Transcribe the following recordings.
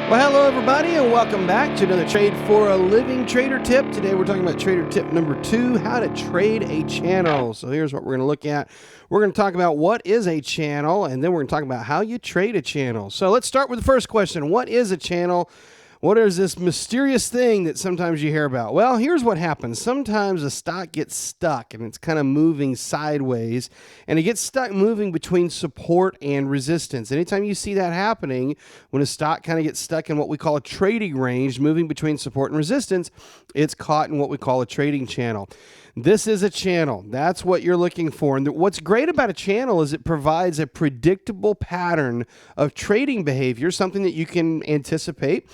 Well, hello everybody, and welcome back to another Trade for a Living Trader Tip. Today we're talking about Trader Tip number 2, how to trade a channel. So here's what we're going to look at. We're going to talk about what is a channel, and then we're going to talk about how you trade a channel. So let's start with the first question. What is a channel? What is this mysterious thing that sometimes you hear about? Well, here's what happens. Sometimes a stock gets stuck and it's kind of moving sideways, and it gets stuck moving between support and resistance. Anytime you see that happening, when a stock kind of gets stuck in what we call a trading range, moving between support and resistance, it's caught in what we call a trading channel. This is a channel. That's what you're looking for. And what's great about a channel is it provides a predictable pattern of trading behavior, something that you can anticipate.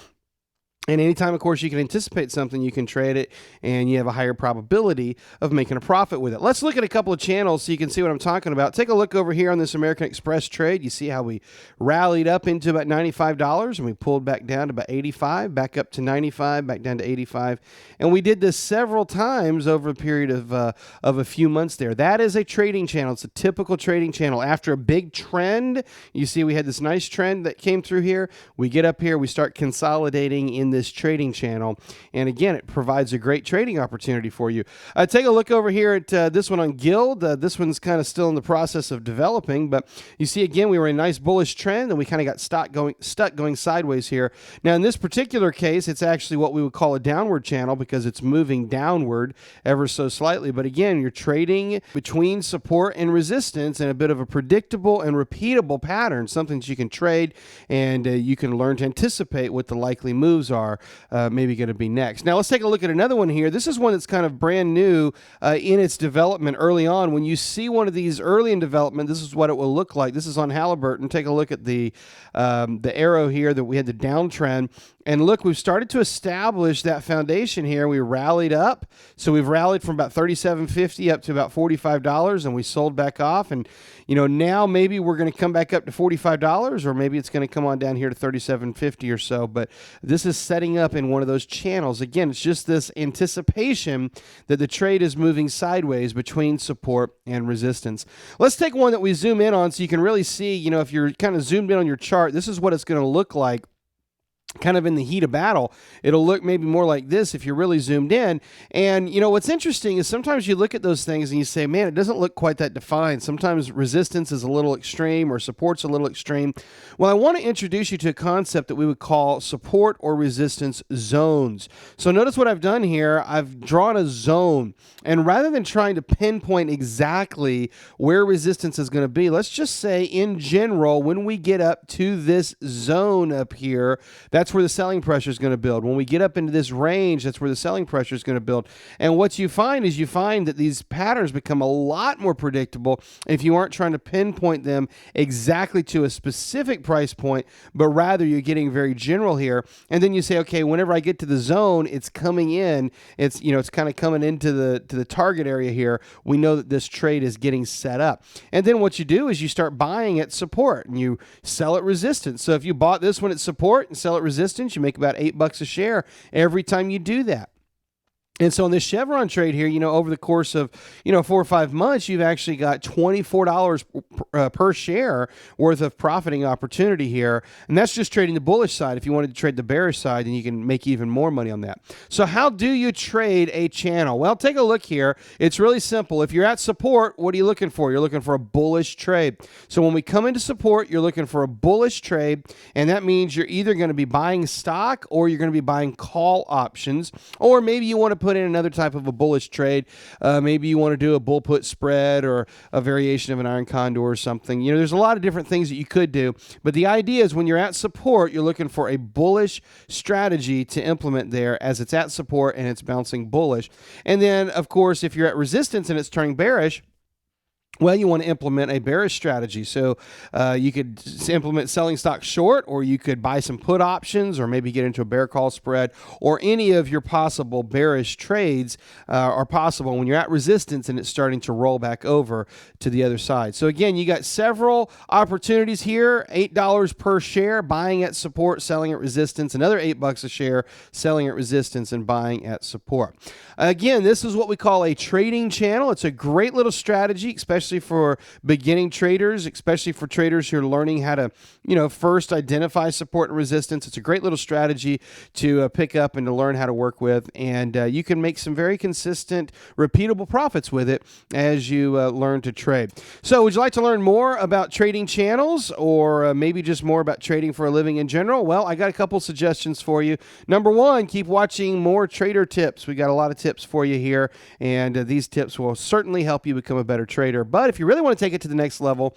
And anytime, of course, you can anticipate something, you can trade it, and you have a higher probability of making a profit with it. Let's look at a couple of channels so you can see what I'm talking about. Take a look over here on this American Express trade. You see how we rallied up into about $95, and we pulled back down to about 85, back up to 95, back down to 85. And we did this several times over a period of a few months there. That is a trading channel. It's a typical trading channel. After a big trend, you see we had this nice trend that came through here. We get up here, we start consolidating in this trading channel, and again, it provides a great trading opportunity for you. Take a look over here at this one on Guild. This one's kind of still in the process of developing, but you see again we were in a nice bullish trend, and we kind of got stuck going sideways here. Now in this particular case, it's actually what we would call a downward channel because it's moving downward ever so slightly. But again, you're trading between support and resistance in a bit of a predictable and repeatable pattern, something that you can trade, and you can learn to anticipate what the likely moves are maybe going to be next. Now let's take a look at another one here. This is one that's kind of brand new in its development early on. When you see one of these early in development, this is what it will look like. This is on Halliburton. Take a look at the arrow here that we had the downtrend. And look, we've started to establish that foundation here. We rallied up. So we've rallied from about $37.50 up to about $45, and we sold back off. And, you know, now maybe we're going to come back up to $45, or maybe it's going to come on down here to $37.50 or so. But this is setting up in one of those channels. Again, it's just this anticipation that the trade is moving sideways between support and resistance. Let's take one that we zoom in on so you can really see, you know, if you're kind of zoomed in on your chart, this is what it's going to look like. Kind of in the heat of battle. It'll look maybe more like this if you're really zoomed in. And, you know, what's interesting is sometimes you look at those things and you say, man, it doesn't look quite that defined. Sometimes resistance is a little extreme or support's a little extreme. Well, I want to introduce you to a concept that we would call support or resistance zones. So notice what I've done here. I've drawn a zone. And rather than trying to pinpoint exactly where resistance is going to be, let's just say in general, when we get up to this zone up here, that's where the selling pressure is going to build. When we get up into this range, that's where the selling pressure is going to build. And what you find is that these patterns become a lot more predictable if you aren't trying to pinpoint them exactly to a specific price point, but rather you're getting very general here. And then you say, okay, whenever I get to the zone, it's coming in. It's kind of coming into the target area here. We know that this trade is getting set up. And then what you do is you start buying at support and you sell at resistance. So if you bought this one at support and sell at resistance, you make about $8 a share every time you do that. And so in this Chevron trade here, you know, over the course of, 4 or 5 months, you've actually got $24 per share worth of profiting opportunity here. And that's just trading the bullish side. If you wanted to trade the bearish side, then you can make even more money on that. So how do you trade a channel? Well, take a look here. It's really simple. If you're at support, what are you looking for? You're looking for a bullish trade. So when we come into support, you're looking for a bullish trade. And that means you're either going to be buying stock or you're going to be buying call options. Or maybe you want to put in another type of a bullish trade. Maybe you want to do a bull put spread or a variation of an iron condor or something. You know, there's a lot of different things that you could do. But the idea is when you're at support, you're looking for a bullish strategy to implement there as it's at support and it's bouncing bullish. And then, of course, if you're at resistance and it's turning bearish, well, you want to implement a bearish strategy. So you could implement selling stock short, or you could buy some put options, or maybe get into a bear call spread, or any of your possible bearish trades are possible when you're at resistance and it's starting to roll back over to the other side. So again, you got several opportunities here. $8 per share, buying at support, selling at resistance. Another $8 a share, selling at resistance and buying at support. Again, this is what we call a trading channel. It's a great little strategy, especially especially for beginning traders, especially for traders who are learning how to, first identify support and resistance. It's a great little strategy to pick up and to learn how to work with, and you can make some very consistent, repeatable profits with it as you learn to trade. So would you like to learn more about trading channels, or maybe just more about trading for a living in general? Well, I got a couple suggestions for you. Number one, keep watching more trader tips. We got a lot of tips for you here, and these tips will certainly help you become a better trader. But if you really want to take it to the next level,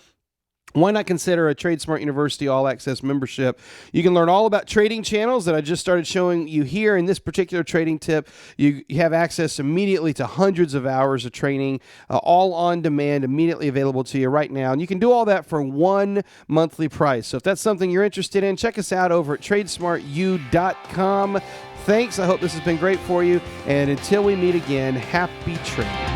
why not consider a TradeSmart University All-Access membership? You can learn all about trading channels that I just started showing you here in this particular trading tip. You have access immediately to hundreds of hours of training, all on demand, immediately available to you right now. And you can do all that for one monthly price. So if that's something you're interested in, check us out over at TradeSmartU.com. Thanks. I hope this has been great for you. And until we meet again, happy trading.